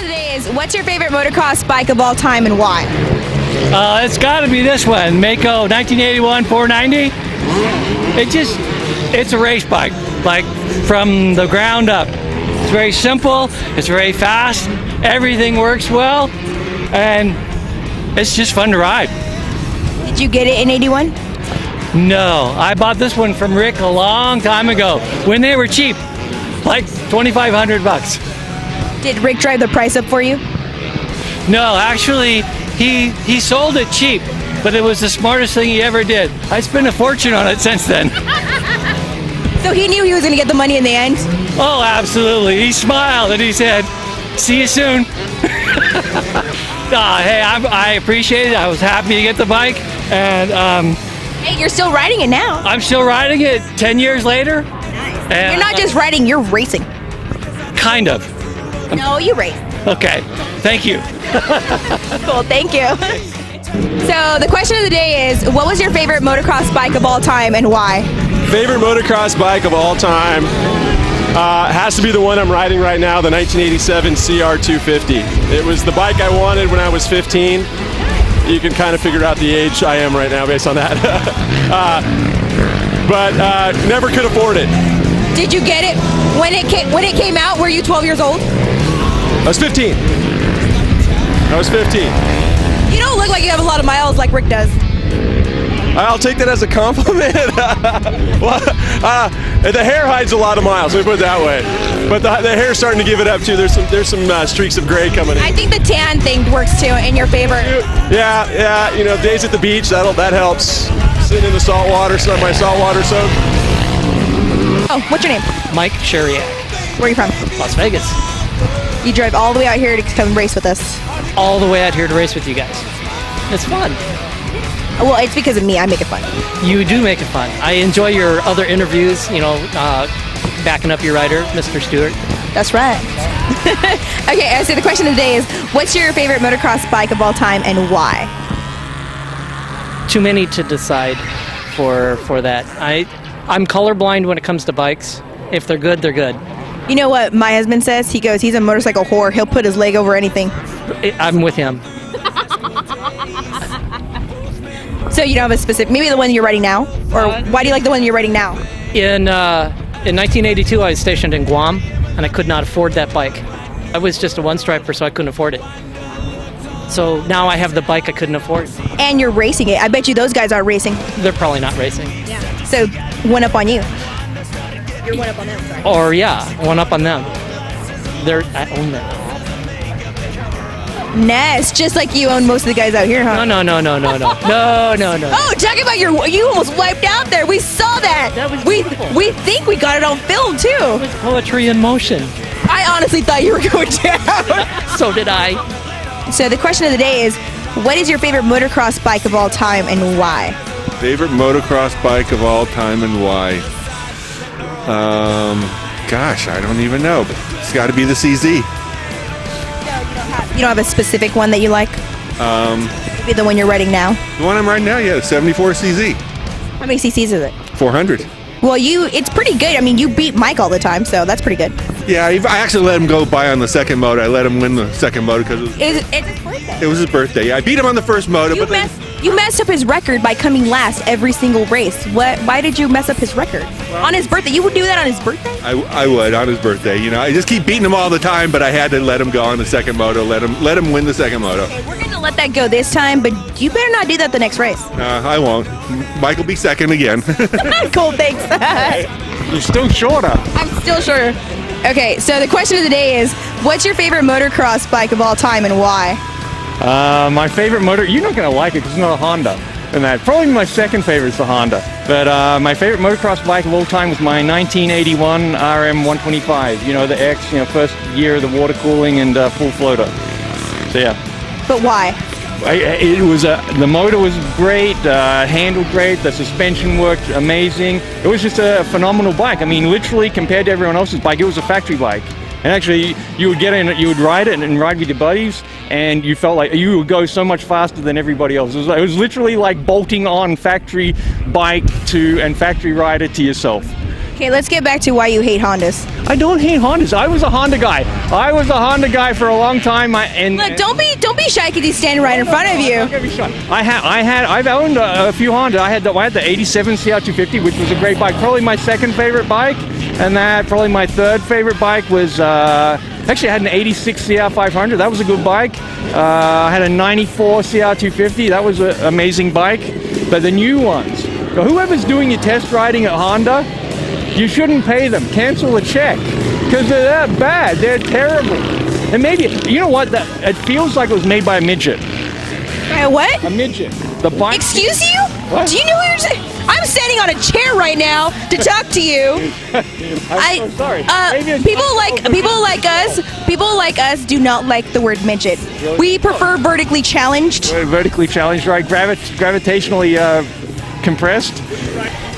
of the day is, what's your favorite motocross bike of all time and why? It's got to be this one, Mako 1981 490. It's a race bike, like from the ground up. It's very simple, it's very fast, everything works well, and it's just fun to ride. Did you get it in 81? No, I bought this one from Rick a long time ago when they were cheap, like $2,500. Did Rick drive the price up for you? No, actually, he sold it cheap, but it was the smartest thing he ever did. I spent a fortune on it since then. So he knew he was going to get the money in the end? Oh, absolutely. He smiled and he said, "See you soon." Hey, I appreciate it. I was happy to get the bike, and Hey, you're still riding it now. I'm still riding it 10 years later. Nice. And You're not just riding, you're racing. Kind of. No, you race. Okay, thank you. Cool, thank you. So the question of the day is, what was your favorite motocross bike of all time and why? Favorite motocross bike of all time has to be the one I'm riding right now, the 1987 CR250. It was the bike I wanted when I was 15. You can kind of figure out the age I am right now based on that. But never could afford it. Did you get it when it came out? Were you 12 years old? I was 15. I was 15. You don't look like you have a lot of miles like Rick does. I'll take that as a compliment. Well, the hair hides a lot of miles, let me put it that way. But the hair's starting to give it up too. There's some streaks of gray coming in. I think the tan thing works too in your favor. Yeah, you know, days at the beach, that helps. Sitting in the salt water, my saltwater soak. Oh, what's your name? Mike Sheriak, Where are you from? Las Vegas. You drive all the way out here to come race with us. All the way out here to race with you guys. It's fun. Well, it's because of me. I make it fun. You do make it fun. I enjoy your other interviews, backing up your rider, Mr. Stewart. That's right. Okay, so the question of the day is, what's your favorite motocross bike of all time and why? Too many to decide for that. I'm colorblind when it comes to bikes. If they're good, they're good. You know what my husband says? He goes, he's a motorcycle whore. He'll put his leg over anything. I'm with him. So you don't have a specific, maybe the one you're riding now? Or why do you like the one you're riding now? In 1982, I was stationed in Guam, and I could not afford that bike. I was just a one-striper, so I couldn't afford it. So now I have the bike I couldn't afford. And you're racing it. I bet you those guys aren't racing. They're probably not racing. Yeah. So one up on you. You're one up on them, sorry. Or yeah, one up on them. I own them. Ness, just like you own most of the guys out here, huh? No. No. Oh, talking about you almost wiped out there. We saw that. That was beautiful. We think we got it on film too. It was poetry in motion. I honestly thought you were going down. So did I. So the question of the day is, what is your favorite motocross bike of all time and why? Favorite motocross bike of all time and why? Gosh, I don't even know. But it's got to be the CZ. You don't have a specific one that you like? Maybe the one you're riding now? The one I'm riding now, yeah, the 74 CZ. How many cc's is it? 400. Well, it's pretty good. I mean, you beat Mike all the time, so that's pretty good. Yeah, I actually let him go by on the second moto. I let him win the second moto because It's his birthday. it was his birthday. Yeah, I beat him on the first moto, but then You messed up his record by coming last every single race. Why did you mess up his record? On his birthday? You would do that on his birthday? I would on his birthday. You know, I just keep beating him all the time, but I had to let him go on the second moto. Let him win the second moto. Okay, we're gonna let that go this time, but you better not do that the next race. I won't. Mike will be second again. Cool, thanks. You're still shorter. I'm still shorter. Okay, so the question of the day is, what's your favorite motocross bike of all time and why? My favorite motor, you're not going to like it because it's not a Honda. And that probably my second favorite is the Honda. But my favorite motocross bike of all time was my 1981 RM 125. You know, the X, first year of the water cooling and full floater. So yeah. But why? The motor was great, handled great, the suspension worked amazing. It was just a phenomenal bike. I mean, literally compared to everyone else's bike, it was a factory bike. And actually, you would get in it, you would ride it and ride with your buddies, and you felt like you would go so much faster than everybody else. It was literally like bolting on factory bike and factory rider to yourself. Okay, let's get back to why you hate Hondas. I don't hate Hondas. I was a Honda guy. I was a Honda guy for a long time. Look, don't be shy because he's standing right in front of you. I've owned a few Honda. I had the 87 CR250, which was a great bike. Probably my second favorite bike, and probably my third favorite bike was actually I had an 86 CR500. That was a good bike. I had a 94 CR250. That was an amazing bike. But the new ones, whoever's doing your test riding at Honda, you shouldn't pay them. Cancel the check because they're that bad. They're terrible. And maybe, you know what? It feels like it was made by a midget. What? A midget. The bike. Excuse you? What? Do you know who you're saying? I'm standing on a chair right now to talk to you. I'm so sorry. People like us do not like the word midget. We prefer vertically challenged. Vertically challenged, right? Gravitationally compressed.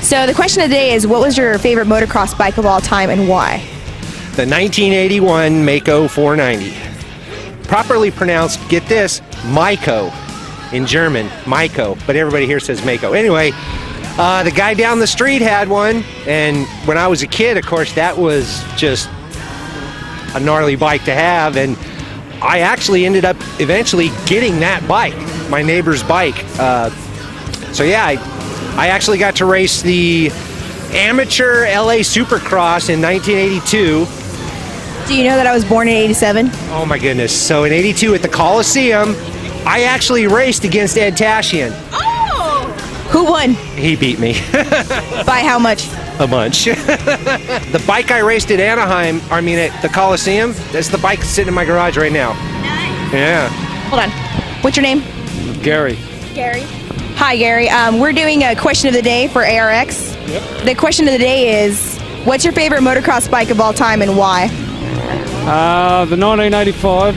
So the question of the day is, what was your favorite motocross bike of all time and why? The 1981 Mako 490. Properly pronounced, get this, Miko in German, Miko, but everybody here says Mako. Anyway, the guy down the street had one, and when I was a kid, of course, that was just a gnarly bike to have, and I actually ended up eventually getting that bike, my neighbor's bike. So yeah, I actually got to race the amateur LA Supercross in 1982. Do you know that I was born in 87? Oh my goodness. So in 82 at the Coliseum, I actually raced against Ed Tashian. Oh! Who won? He beat me. By how much? A bunch. The bike I raced at Anaheim, at the Coliseum, that's the bike sitting in my garage right now. Nice. Yeah. Hold on. What's your name? Gary. Gary. Hi, Gary. We're doing a question of the day for ARX. Yep. The question of the day is, what's your favorite motocross bike of all time and why? The 1985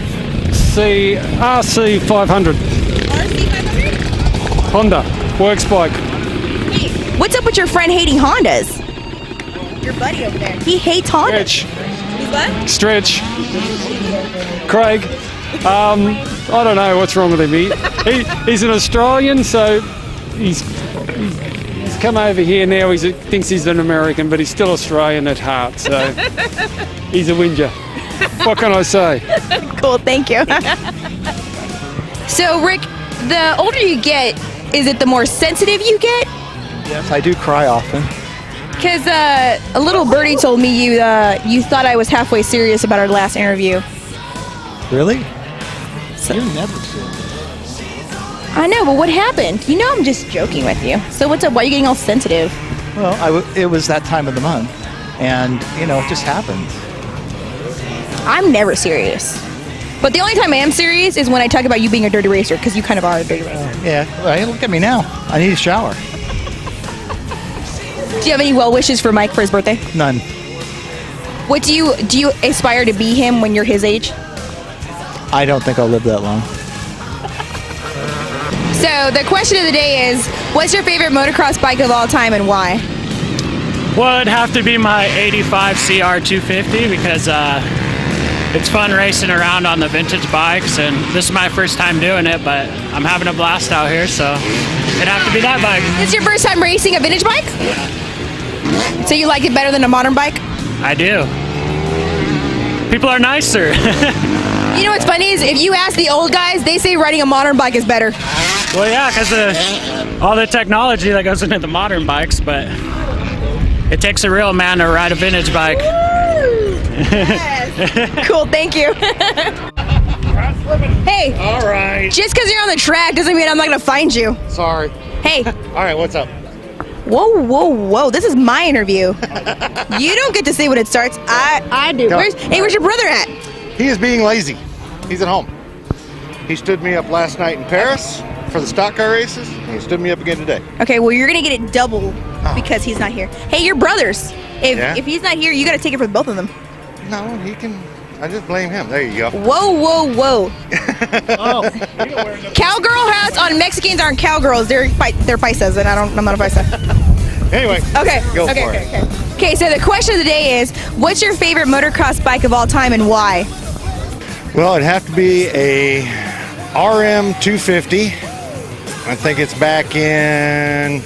RC 500. RC 500? Honda, works bike. Hey, what's up with your friend hating Hondas? Your buddy over there. He hates Hondas. Stretch. He's what? Stretch. Craig. I don't know what's wrong with him. He's an Australian, so he's come over here now. He thinks he's an American, but he's still Australian at heart. So he's a whinger. What can I say? Cool, thank you. So, Rick, the older you get, is it the more sensitive you get? Yes, I do cry often. Because a little birdie told me you thought I was halfway serious about our last interview. Really? So, You're never serious. I know, but what happened? You know I'm just joking with you. So what's up? Why are you getting all sensitive? Well, it was that time of the month, and, it just happens. I'm never serious. But the only time I am serious is when I talk about you being a dirty racer, because you kind of are a dirty racer. Yeah, well, look at me now. I need a shower. Do you have any well wishes for Mike for his birthday? None. What do you aspire to be him when you're his age? I don't think I'll live that long. So the question of the day is, what's your favorite motocross bike of all time and why? Well, it'd have to be my 85 CR250 because it's fun racing around on the vintage bikes, and this is my first time doing it, but I'm having a blast out here, so it'd have to be that bike. This is your first time racing a vintage bike? So you like it better than a modern bike? I do. People are nicer. You know what's funny is if you ask the old guys, they say riding a modern bike is better. Well, yeah, because of all the technology that goes into the modern bikes, but it takes a real man to ride a vintage bike. Yes. Cool, thank you. Hey. All right. Just because you're on the track doesn't mean I'm not going to find you. Sorry. Hey. All right, what's up? Whoa, whoa, whoa. This is my interview. You don't get to say when it starts. I do. No. Where's your brother at? He is being lazy. He's at home. He stood me up last night in Paris for the stock car races, and he stood me up again today. Okay, well, you're going to get it double because he's not here. Hey, you're brothers. If he's not here, you got to take it for both of them. No, he can. I just blame him. There you go. Whoa, whoa, whoa. Cowgirl hats on Mexicans aren't cowgirls. They're paisas, and I'm not a paisa. Anyway, okay. Go for it. Okay, so the question of the day is, what's your favorite motocross bike of all time and why? Well, it'd have to be a RM 250. I think it's back in,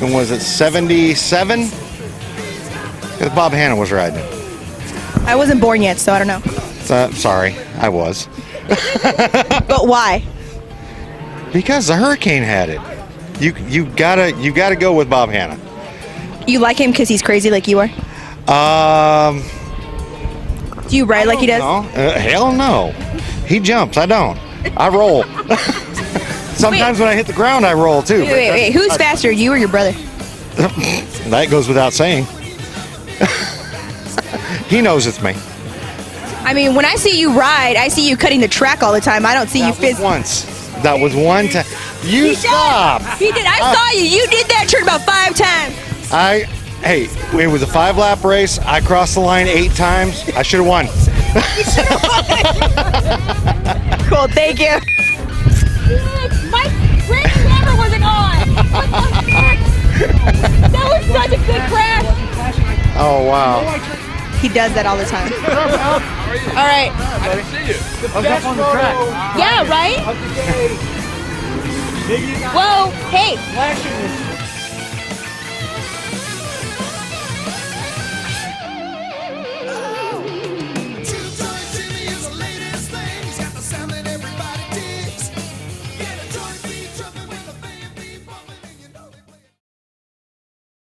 when was it, 77? Because Bob Hanna was riding it. I wasn't born yet, so I don't know. Sorry, I was. But why? Because the Hurricane had it. You gotta go with Bob Hanna. You like him because he's crazy like you are? Do you ride like he does? Hell no. He jumps. I don't. I roll. Sometimes when I hit the ground, I roll too. Wait. Who's faster, you or your brother? That goes without saying. He knows it's me. I mean, when I see you ride, I see you cutting the track all the time. I don't see you Once. That was one time. You stop. He did. I saw you. You did that turn about 5 times. Hey, it was a 5-lap race. I crossed the line 8 times. I should have won. Cool. Thank you. My brake camera wasn't on. That was such a good crash. Oh, wow. He does that all the time. All right. I didn't see you. I was up on the track. Yeah, right? Whoa, hey.